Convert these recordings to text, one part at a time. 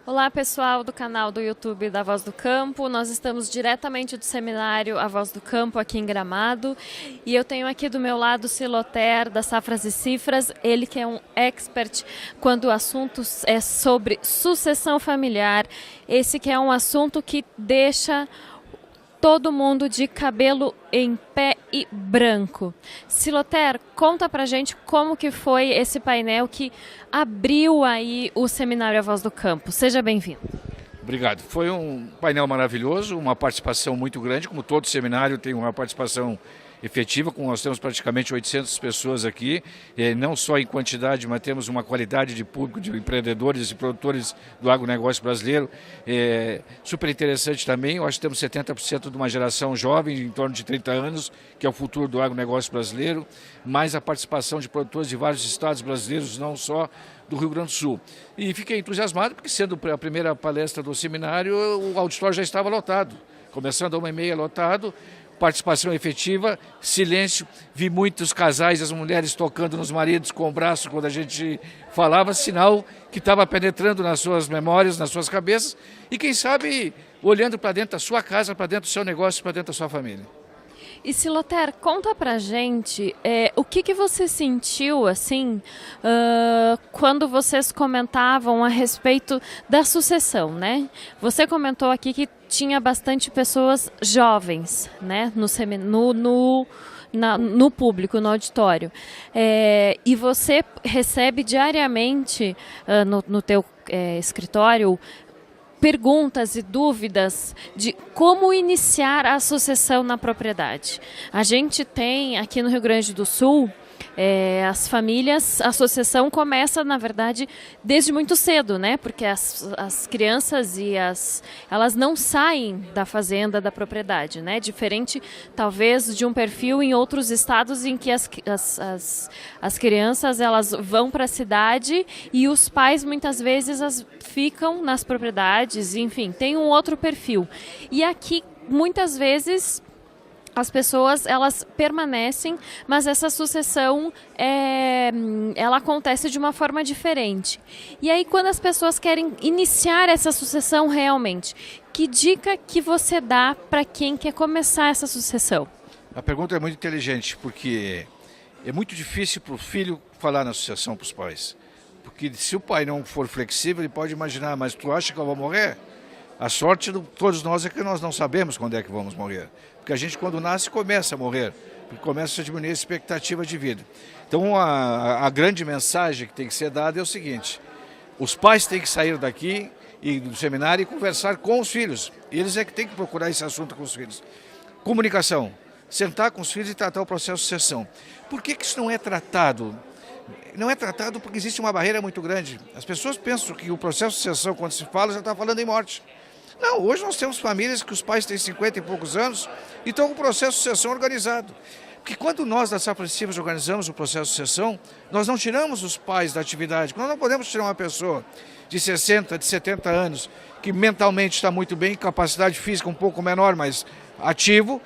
Olá pessoal do canal do YouTube da Voz do Campo, nós estamos diretamente do seminário A Voz do Campo aqui em Gramado e eu tenho aqui do meu lado o Siloter das Safras e Cifras, ele que é um expert quando o assunto é sobre sucessão familiar, esse que é um assunto que deixa todo mundo de cabelo em pé e branco. Siloter, conta pra gente como que foi esse painel que abriu aí o seminário A Voz do Campo. Seja bem-vindo. Obrigado. Foi um painel maravilhoso, uma participação muito grande, como todo seminário tem uma participação efetiva, nós temos praticamente 800 pessoas aqui, não só em quantidade, mas temos uma qualidade de público, de empreendedores e produtores do agronegócio brasileiro, super interessante também. Eu acho que temos 70% de uma geração jovem, em torno de 30 anos, que é o futuro do agronegócio brasileiro, mais a participação de produtores de vários estados brasileiros, não só do Rio Grande do Sul. E fiquei entusiasmado porque, sendo a primeira palestra do seminário, o auditório já estava lotado, começando a 1h30 lotado, participação efetiva, silêncio, vi muitos casais, as mulheres tocando nos maridos com o braço quando a gente falava, sinal que estava penetrando nas suas memórias, nas suas cabeças e quem sabe olhando para dentro da sua casa, para dentro do seu negócio, para dentro da sua família. E Siloter, conta pra gente o que você sentiu assim quando vocês comentavam a respeito da sucessão, né? Você comentou aqui que tinha bastante pessoas jovens, né, no público, no auditório. E você recebe diariamente no teu escritório perguntas e dúvidas de como iniciar a sucessão na propriedade. A gente tem aqui no Rio Grande do Sul, as famílias, a sucessão começa, na verdade, desde muito cedo, né? Porque as crianças elas não saem da fazenda, da propriedade, né? Diferente, talvez, de um perfil em outros estados em que as crianças elas vão para a cidade e os pais, muitas vezes, ficam nas propriedades, enfim, tem um outro perfil. E aqui, muitas vezes, as pessoas elas permanecem, mas essa sucessão ela acontece de uma forma diferente. E aí, quando as pessoas querem iniciar essa sucessão realmente, que dica que você dá para quem quer começar essa sucessão? A pergunta é muito inteligente, porque é muito difícil para o filho falar na sucessão para os pais. Porque se o pai não for flexível, ele pode imaginar, mas tu acha que eu vou morrer? A sorte de todos nós é que nós não sabemos quando é que vamos morrer. Porque a gente, quando nasce, começa a morrer. Porque começa a diminuir a expectativa de vida. Então, a grande mensagem que tem que ser dada é o seguinte. Os pais têm que sair daqui e do seminário e conversar com os filhos. Eles é que têm que procurar esse assunto com os filhos. Comunicação. Sentar com os filhos e tratar o processo de sucessão. Por que isso não é tratado? Não é tratado porque existe uma barreira muito grande. As pessoas pensam que o processo de sucessão, quando se fala, já está falando em morte. Não, hoje nós temos famílias que os pais têm 50 e poucos anos e estão com o processo de sucessão organizado. Porque quando nós da Safras e Cifras organizamos o processo de sucessão, nós não tiramos os pais da atividade. Nós não podemos tirar uma pessoa de 60, de 70 anos, que mentalmente está muito bem, capacidade física um pouco menor, mas ativo,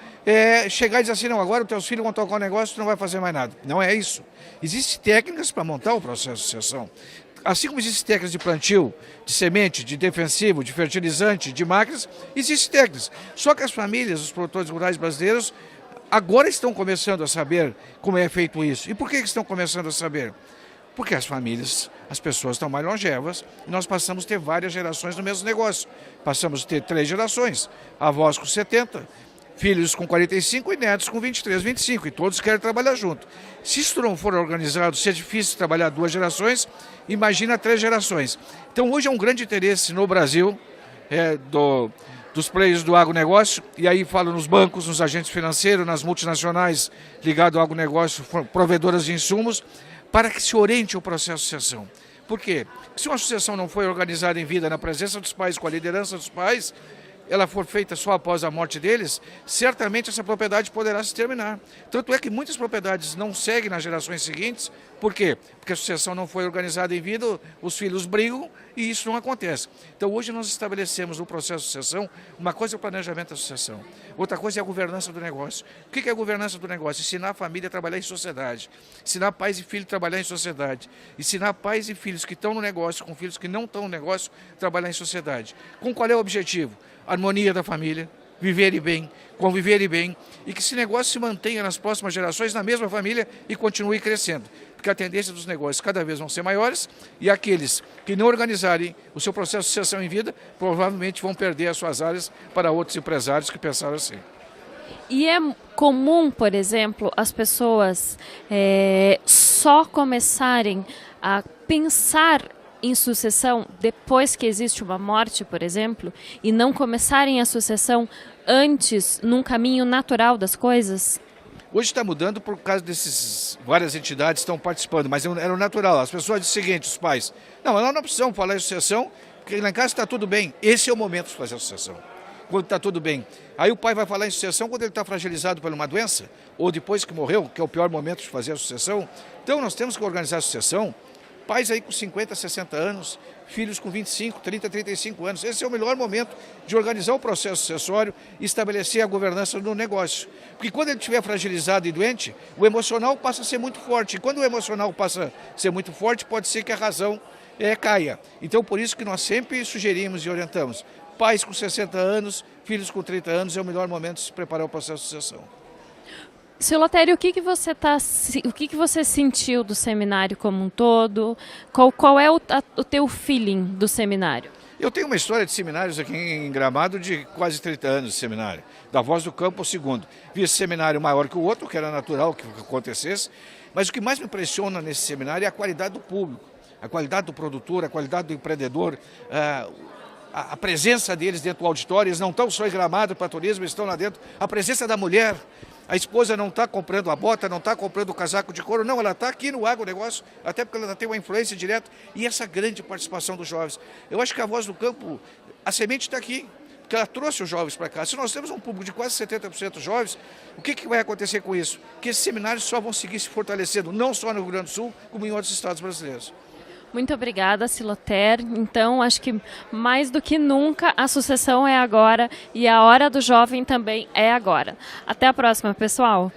chegar e dizer assim, não, agora os teus filhos vão tocar um negócio, tu não vai fazer mais nada. Não é isso. Existem técnicas para montar o processo de sucessão. Assim como existem técnicas de plantio, de semente, de defensivo, de fertilizante, de máquinas, existem técnicas. Só que as famílias, os produtores rurais brasileiros, agora estão começando a saber como é feito isso. E por que estão começando a saber? Porque as famílias, as pessoas estão mais longevas e nós passamos a ter várias gerações no mesmo negócio. Passamos a ter 3 gerações, avós com 70, filhos com 45 e netos com 23, 25, e todos querem trabalhar junto. Se isso não for organizado, se é difícil trabalhar 2 gerações, imagina 3 gerações. Então hoje é um grande interesse no Brasil, dos players do agronegócio, e aí falo nos bancos, nos agentes financeiros, nas multinacionais ligadas ao agronegócio, provedoras de insumos, para que se oriente o processo de sucessão. Por quê? Se uma sucessão não foi organizada em vida, na presença dos pais, com a liderança dos pais, ela for feita só após a morte deles, certamente essa propriedade poderá se terminar. Tanto é que muitas propriedades não seguem nas gerações seguintes. Por quê? Porque a sucessão não foi organizada em vida, os filhos brigam e isso não acontece. Então hoje nós estabelecemos no processo de sucessão, uma coisa é o planejamento da sucessão, outra coisa é a governança do negócio. O que é a governança do negócio? Ensinar a família a trabalhar em sociedade, ensinar pais e filhos a trabalhar em sociedade, ensinar pais e filhos que estão no negócio com filhos que não estão no negócio a trabalhar em sociedade. Com qual é o objetivo? Harmonia da família, viverem bem, conviverem bem e que esse negócio se mantenha nas próximas gerações na mesma família e continue crescendo. Porque a tendência dos negócios cada vez vão ser maiores e aqueles que não organizarem o seu processo de sucessão em vida provavelmente vão perder as suas áreas para outros empresários que pensaram assim. E é comum, por exemplo, as pessoas só começarem a pensar em sucessão depois que existe uma morte, por exemplo, e não começarem a sucessão antes, num caminho natural das coisas? Hoje está mudando por causa dessas várias entidades que estão participando, mas era o natural. As pessoas dizem o seguinte, os pais, não, nós não precisamos falar em sucessão, porque lá em casa está tudo bem. Esse é o momento de fazer a sucessão, quando está tudo bem. Aí o pai vai falar em sucessão quando ele está fragilizado por uma doença, ou depois que morreu, que é o pior momento de fazer a sucessão. Então nós temos que organizar a sucessão. Pais aí com 50, 60 anos, filhos com 25, 30, 35 anos. Esse é o melhor momento de organizar o processo sucessório e estabelecer a governança do negócio. Porque quando ele estiver fragilizado e doente, o emocional passa a ser muito forte. E quando o emocional passa a ser muito forte, pode ser que a razão caia. Então, por isso que nós sempre sugerimos e orientamos. Pais com 60 anos, filhos com 30 anos, é o melhor momento de se preparar o processo de sucessão. Seu Lotério, o que você sentiu do seminário como um todo? Qual é o teu feeling do seminário? Eu tenho uma história de seminários aqui em Gramado de quase 30 anos de seminário. Da Voz do Campo ao segundo. Vi esse seminário maior que o outro, que era natural que acontecesse. Mas o que mais me impressiona nesse seminário é a qualidade do público, a qualidade do produtor, a qualidade do empreendedor, a presença deles dentro do auditório. Eles não estão só em Gramado para turismo, eles estão lá dentro. A presença da mulher. A esposa não está comprando a bota, não está comprando o casaco de couro, não, ela está aqui no agronegócio, até porque ela tem uma influência direta e essa grande participação dos jovens. Eu acho que a Voz do Campo, a semente está aqui, porque ela trouxe os jovens para cá. Se nós temos um público de quase 70% jovens, o que vai acontecer com isso? Que esses seminários só vão seguir se fortalecendo, não só no Rio Grande do Sul, como em outros estados brasileiros. Muito obrigada, Siloter. Então, acho que mais do que nunca a sucessão é agora e a hora do jovem também é agora. Até a próxima, pessoal!